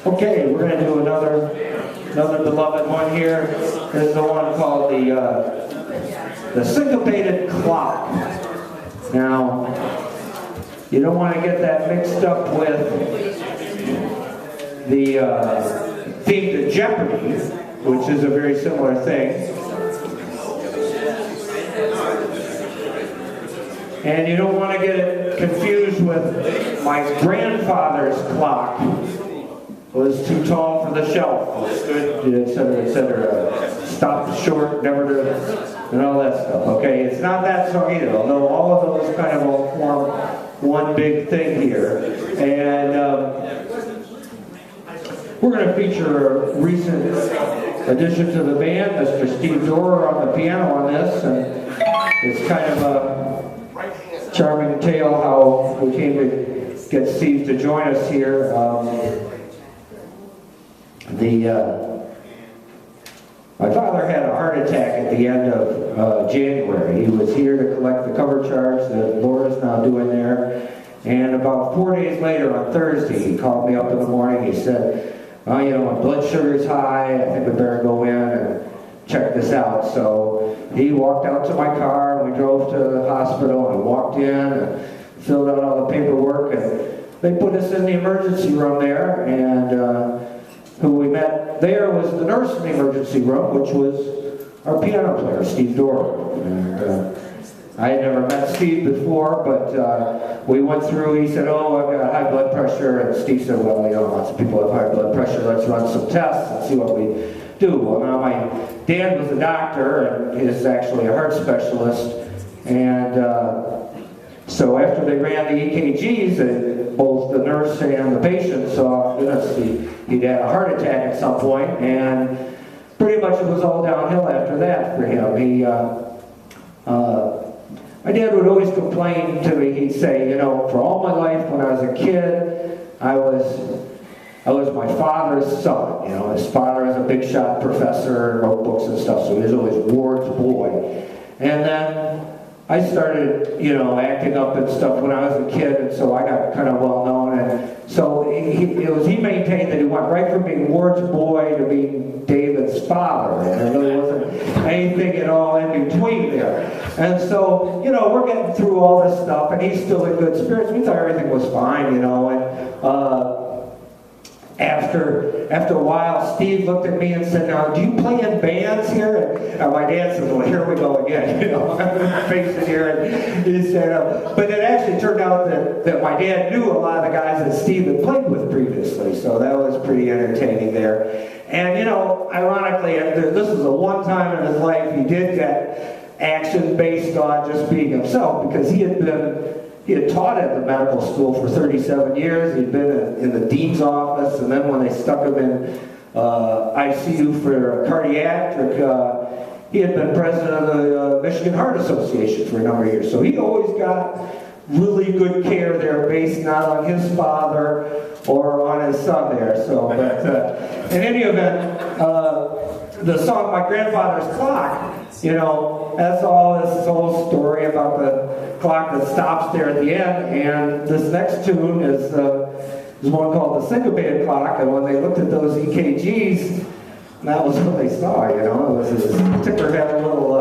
Okay, we're going to do another beloved one here. This is the one called the syncopated clock. Now, you don't want to get that mixed up with the theme to Jeopardy, which is a very similar thing. And you don't want to get it confused with my grandfather's clock. Was too tall for the shelf, stood, etc., stopped short, never to, and all that stuff. Okay, it's not that song either, although all of those kind of all form one big thing here. And we're going to feature a recent addition to the band, Mr. Steve Dorer on the piano on this, and it's kind of a charming tale how we came to get Steve to join us here. My father had a heart attack at the end of January. He was here to collect the cover charge that Laura's now doing there. And about 4 days later, on Thursday, he called me up in the morning. He said, "Oh, you know, my blood sugar's high. I think we better go in and check this out." So he walked out to my car, and we drove to the hospital, and walked in and filled out all the paperwork. And they put us in the emergency room there, and who we met there was the nurse in the emergency room, which was our piano player, Steve Dorer. And I had never met Steve before, but we went through. He said, "Oh, I've got high blood pressure," and Steve said, "Well, you know, lots of people have high blood pressure. Let's run some tests and see what we do." Well, now my dad was a doctor, and is actually a heart specialist, and so after they ran the EKGs, both the nurse and the patient saw, goodness, he'd had a heart attack at some point, and pretty much it was all downhill after that for him. My dad would always complain to me. He'd say, "You know, for all my life when I was a kid, I was my father's son. You know, his father was a big shot professor and wrote books and stuff, so he was always Ward's boy." And then I started, you know, acting up and stuff when I was a kid, and so I got kind of well known. And so he maintained that he went right from being Ward's boy to being David's father, and there really wasn't anything at all in between there. And so, you know, we're getting through all this stuff, and he's still in good spirits. We thought everything was fine, you know. And after a while, Steve looked at me and said, "Now, do you play in bands here?" And my dad said, "Well, here we go again." You know, I'm facing here, and he said, but it actually turned out that my dad knew a lot of the guys that Steve had played with previously, so that was pretty entertaining there. And you know, ironically, this is the one time in his life he did get action based on just being himself, because he had taught at the medical school for 37 years. He'd been in the dean's office, and then when they stuck him in ICU for cardiac, he had been president of the Michigan Heart Association for a number of years. So he always got really good care there, based not on his father or on his son there. So, but in any event, the song "My Grandfather's Clock," you know, that's all this whole story about the clock that stops there at the end. And this next tune is one called the syncopated clock. And when they looked at those EKGs, that was what they saw. You know, it was his ticker had a little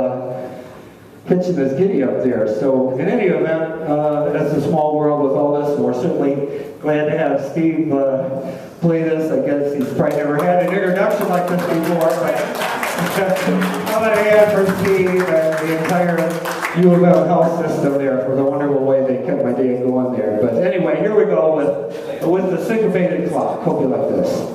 hitch in his giddy up there. So in any event, it's a small world with all this, and we're certainly glad to have Steve play this. I guess he's probably never had an introduction like this before, but how about a hand for Steve and the entire U of M health system there for the wonderful way they kept my day going there. But anyway, here we go with the syncopated clock. Hope you like this.